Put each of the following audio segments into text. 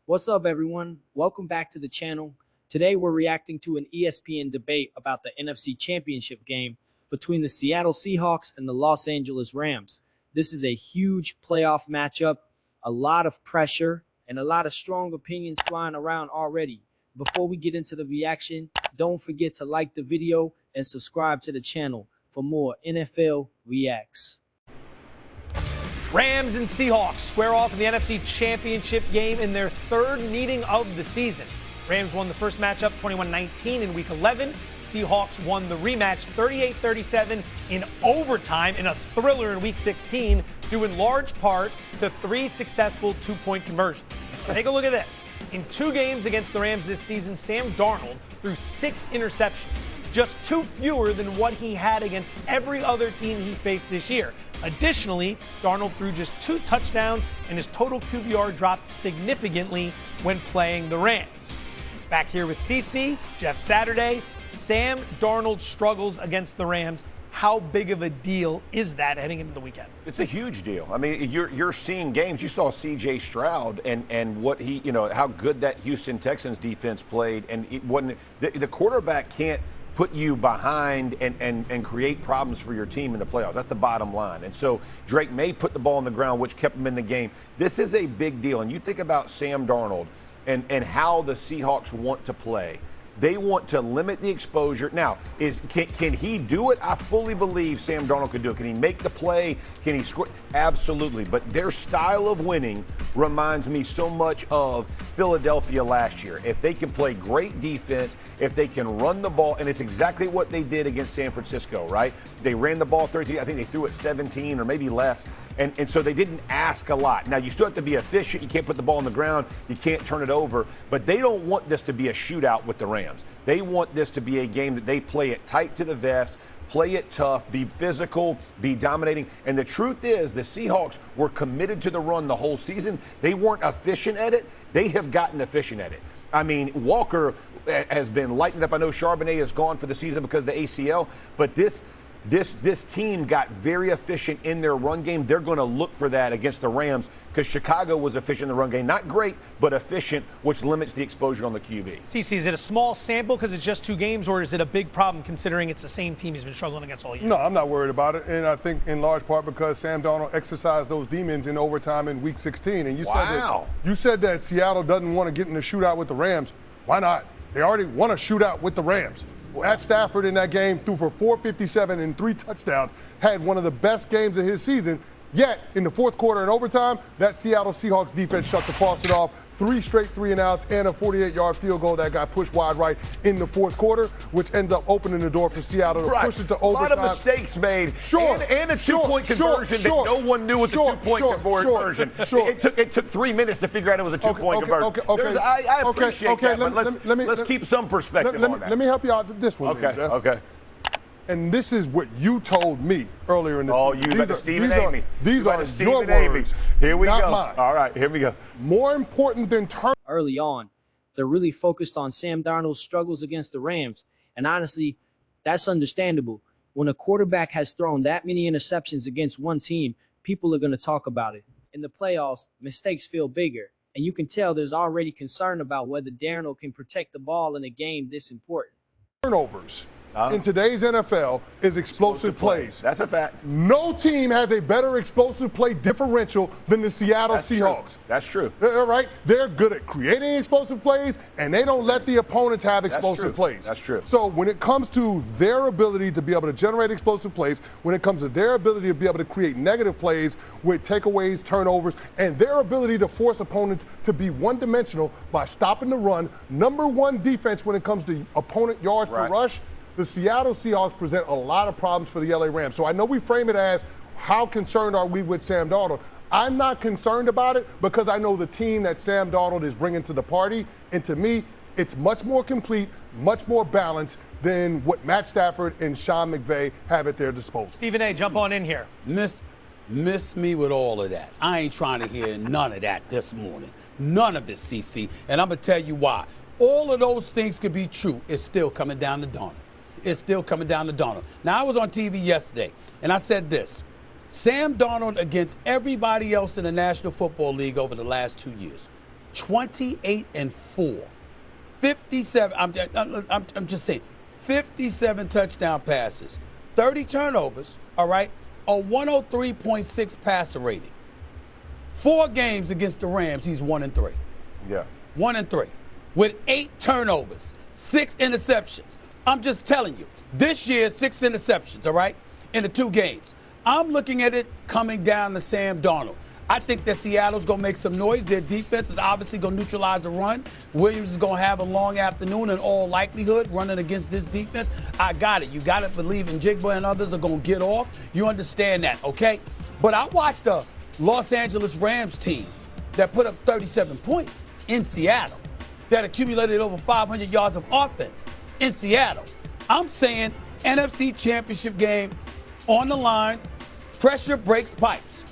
What's up, everyone? Welcome back to the channel. Today, we're reacting to an ESPN debate about the NFC Championship game between the Seattle Seahawks and the Los Angeles Rams. This is a huge playoff matchup, a lot of pressure, and a lot of strong opinions flying around already. Before we get into the reaction, don't forget to like the video and subscribe to the channel for more NFL Reacts. Rams and Seahawks square off in the NFC Championship game in their third meeting of the season. Rams won the first matchup 21-19 in Week 11. Seahawks won the rematch 38-37 in overtime in a thriller in Week 16, due in large part to 3 successful two-point conversions. Take a look at this. In 2 games against the Rams this season, Sam Darnold threw 6 interceptions, just 2 fewer than what he had against every other team he faced this year. Additionally, Darnold threw just 2 touchdowns, and his total QBR dropped significantly when playing the Rams. Back here with CC, Jeff Saturday. Sam Darnold struggles against the Rams. How big of a deal is that heading into the weekend? It's a huge deal. I mean, you're seeing games. You saw C.J. Stroud and what he, how good that Houston Texans defense played, and it wasn't the quarterback can't put you behind and create problems for your team in the playoffs. That's the bottom line. And so Drake May put the ball on the ground, which kept him in the game. This is a big deal. And you think about Sam Darnold and how the Seahawks want to play. They want to limit the exposure. Now, can he do it? I fully believe Sam Darnold can do it. Can he make the play? Can he score? Absolutely. But their style of winning reminds me so much of Philadelphia last year. If they can play great defense, if they can run the ball, and it's exactly what they did against San Francisco, right? They ran the ball 13. I think they threw it 17 or maybe less. And so they didn't ask a lot. Now, you still have to be efficient. You can't put the ball on the ground. You can't turn it over. But they don't want this to be a shootout with the Rams. They want this to be a game that they play it tight to the vest, play it tough, be physical, be dominating. And the truth is, the Seahawks were committed to the run the whole season. They weren't efficient at it. They have gotten efficient at it. I mean, Walker has been lighting up. I know Charbonnet is gone for the season because of the ACL, but this team got very efficient in their run game. They're going to look for that against the Rams because Chicago was efficient in the run game. Not great, but efficient, which limits the exposure on the QB. CC, is it a small sample because it's just 2 games, or is it a big problem considering it's the same team he's been struggling against all year? No, I'm not worried about it, and I think in large part because Sam Darnold exercised those demons in overtime in Week 16. And you said that Seattle doesn't want to get in a shootout with the Rams. Why not? They already won a shootout with the Rams. Matt Stafford in that game threw for 457 and 3 touchdowns, had one of the best games of his season. Yet, in the fourth quarter and overtime, that Seattle Seahawks defense shut the faucet off. 3 straight 3-and-outs and a 48-yard field goal that got pushed wide right in the fourth quarter, which ended up opening the door for Seattle to push it to overtime. A lot of mistakes made. Sure. And a 2-point conversion that no one knew was a 2-point conversion. It took 3 minutes to figure out it was a 2-point conversion. I appreciate that, but let's keep some perspective on that. Let me help you out with this one, Jeff. Okay. And this is what you told me earlier in the season. You better Stephen A. me. These are your words, Here we not go. mine. All right, here we go. More important than Early on, they're really focused on Sam Darnold's struggles against the Rams. And honestly, that's understandable. When a quarterback has thrown that many interceptions against one team, people are going to talk about it. In the playoffs, mistakes feel bigger. And you can tell there's already concern about whether Darnold can protect the ball in a game this important. turnovers in today's NFL is explosive plays. That's a fact. No team has a better explosive play differential than the Seattle Seahawks. That's true. All right? They're good at creating explosive plays, and they don't let the opponents have explosive plays. That's true. So when it comes to their ability to be able to generate explosive plays, when it comes to their ability to be able to create negative plays with takeaways, turnovers, and their ability to force opponents to be one-dimensional by stopping the run, number 1 defense when it comes to opponent yards per rush, the Seattle Seahawks present a lot of problems for the LA Rams. So I know we frame it as how concerned are we with Sam Darnold. I'm not concerned about it because I know the team that Sam Darnold is bringing to the party. And to me, it's much more complete, much more balanced than what Matt Stafford and Sean McVay have at their disposal. Stephen A., jump on in here. Miss me with all of that. I ain't trying to hear none of that this morning. None of it, CC. And I'm going to tell you why. All of those things could be true. It's still coming down to Darnold. It's still coming down to Darnold. Now, I was on TV yesterday, and I said this. Sam Darnold against everybody else in the National Football League over the last 2 years. 28-4. 57, I'm just saying, 57 touchdown passes, 30 turnovers, all right, a 103.6 passer rating. 4 games against the Rams, he's 1-3. Yeah. 1-3. With 8 turnovers, 6 interceptions. I'm just telling you, this year, 6 interceptions, all right, in the 2 games. I'm looking at it coming down to Sam Darnold. I think that Seattle's going to make some noise. Their defense is obviously going to neutralize the run. Williams is going to have a long afternoon in all likelihood running against this defense. I got it. You got to believe in Jigba and others are going to get off. You understand that, okay? But I watched the Los Angeles Rams team that put up 37 points in Seattle, that accumulated over 500 yards of offense in Seattle. I'm saying NFC Championship game on the line, pressure breaks pipes.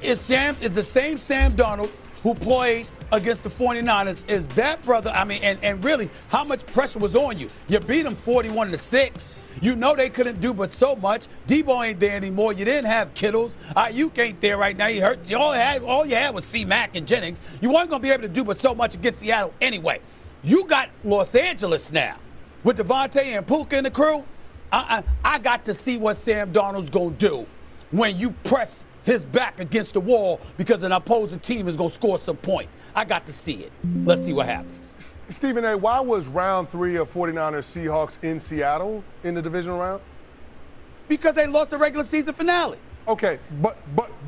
It's the same Sam Darnold who played against the 49ers. Is that brother? I mean, and really, how much pressure was on you? You beat them 41-6. You know they couldn't do but so much. Debo ain't there anymore. You didn't have Kittles. Ayuk ain't there right now. He hurt. All you had was C-Mac and Jennings. You weren't going to be able to do but so much against Seattle anyway. You got Los Angeles now with Devontae and Puka and the crew. I got to see what Sam Darnold's going to do when you press his back against the wall because an opposing team is going to score some points. I got to see it. Let's see what happens. Stephen A., why was round 3 of 49ers Seahawks in Seattle in the divisional round? Because they lost the regular season finale. Okay, but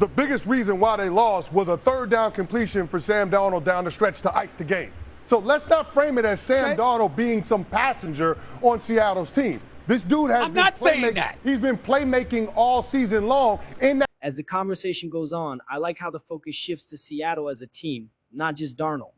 the biggest reason why they lost was a 3rd down completion for Sam Darnold down the stretch to ice the game. So let's not frame it as Sam Darnold being some passenger on Seattle's team. This dude has I'm not saying that. He's been playmaking all season long in that. As the conversation goes on, I like how the focus shifts to Seattle as a team, not just Darnold.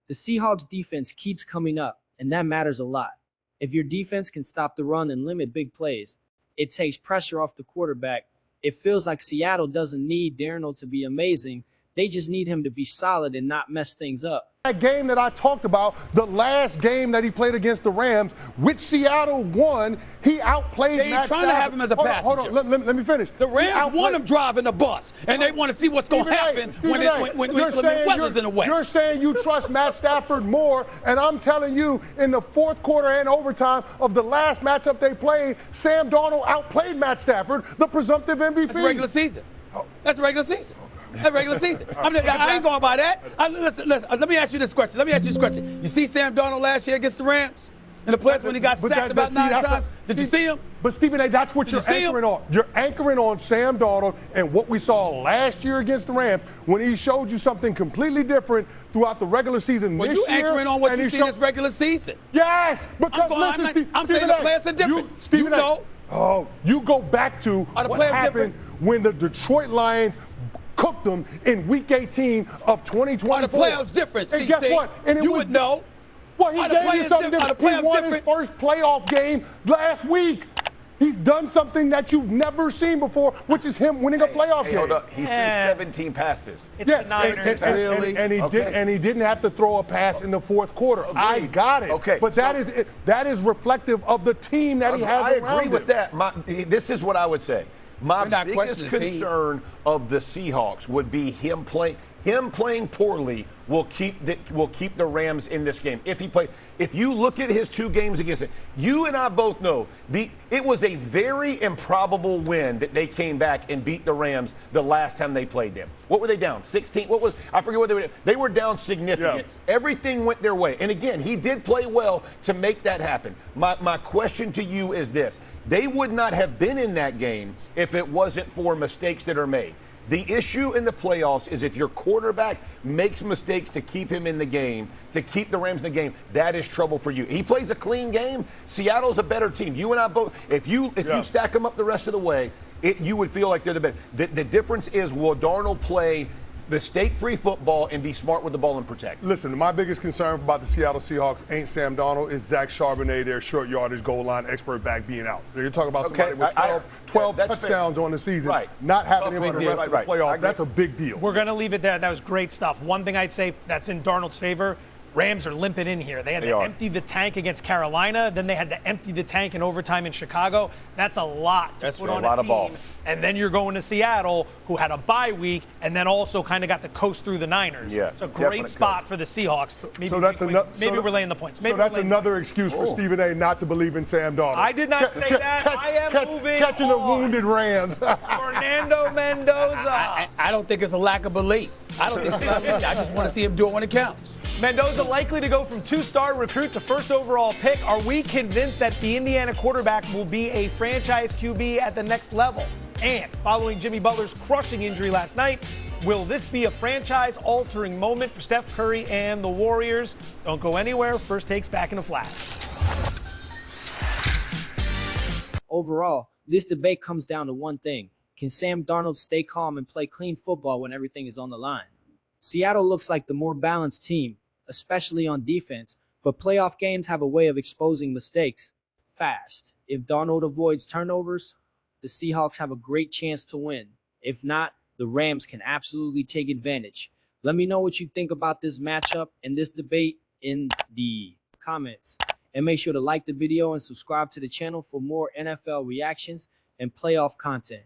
The Seahawks defense keeps coming up, and that matters a lot. If your defense can stop the run and limit big plays, it takes pressure off the quarterback. It feels like Seattle doesn't need Darnold to be amazing. They just need him to be solid and not mess things up. That game that I talked about, the last game that he played against the Rams, which Seattle won, he outplayed They ain't trying to have him as a passenger. Hold on, let me finish. The Rams want him driving the bus, and they want to see what's going to happen when the weather's in the way. You're saying you trust Matt Stafford more, and I'm telling you, in the 4th quarter and overtime of the last matchup they played, Sam Darnold outplayed Matt Stafford, the presumptive MVP. That's regular season. That's regular season. That's regular season. I ain't going by that. Listen, let me ask you this question. You see Sam Darnold last year against the Rams in the playoffs when he got sacked about 9 times? Did you see him? But Stephen A., that's what you're anchoring on. You're anchoring on Sam Darnold and what we saw last year against the Rams when he showed you something completely different throughout the regular season well, this year. You anchoring on what you see this regular season. Yes, because I'm saying the players are different. You know. Oh, you go back to what happened when the Detroit Lions cooked them in Week 18 of 2024. Are the playoffs different, And guess what? And you would know. Well, he gave you something different. He won his first playoff game last week. He's done something that you've never seen before, which is him winning a playoff game. Hold up. He threw 17 passes. It's the Niners. And he didn't have to throw a pass in the 4th quarter. Agreed. I got it. Okay. But that is reflective of the team that he has around him. I agree with that. This is what I would say. My biggest concern of the Seahawks would be him playing poorly will keep the Rams in this game. If you look at his 2 games against it, you and I both know it was a very improbable win that they came back and beat the Rams the last time they played them. What were they down? 16? I forget what they were. They were down significant. Yeah. Everything went their way. And again, he did play well to make that happen. My question to you is this. They would not have been in that game if it wasn't for mistakes that are made. The issue in the playoffs is if your quarterback makes mistakes to keep him in the game, to keep the Rams in the game, that is trouble for you. He plays a clean game. Seattle's a better team. You and I both. If you stack them up the rest of the way, you would feel like they're the better. The difference is, will Darnold play mistake-free football and be smart with the ball and protect? Listen, my biggest concern about the Seattle Seahawks ain't Sam Darnold, it's Zach Charbonnet, their short yardage goal line expert back, being out. You're talking about somebody with 12 touchdowns on the season, not having him for the rest of the playoffs. That's a big deal. We're going to leave it there. That was great stuff. One thing I'd say that's in Darnold's favor, Rams are limping in here. They had to empty the tank against Carolina. Then they had to empty the tank in overtime in Chicago. That's a lot to put on a team. And then you're going to Seattle, who had a bye week, and then also kind of got to coast through the Niners. Yeah, it's a great spot for the Seahawks. Maybe we're laying the points. So that's another excuse for Stephen A. not to believe in Sam Darnold. I did not say that. I am moving catching on. the wounded Rams. Fernando Mendoza. I don't think it's a lack of belief. I don't think it's a lack of belief. I just want to see him do it when it counts. Mendoza likely to go from 2-star recruit to first overall pick. Are we convinced that the Indiana quarterback will be a franchise QB at the next level? And following Jimmy Butler's crushing injury last night, will this be a franchise-altering moment for Steph Curry and the Warriors? Don't go anywhere. First Take's back in a flash. Overall, this debate comes down to one thing. Can Sam Darnold stay calm and play clean football when everything is on the line? Seattle looks like the more balanced team, especially on defense, but playoff games have a way of exposing mistakes fast. If Darnold avoids turnovers, the Seahawks have a great chance to win. If not, the Rams can absolutely take advantage. Let me know what you think about this matchup and this debate in the comments. And make sure to like the video and subscribe to the channel for more NFL reactions and playoff content.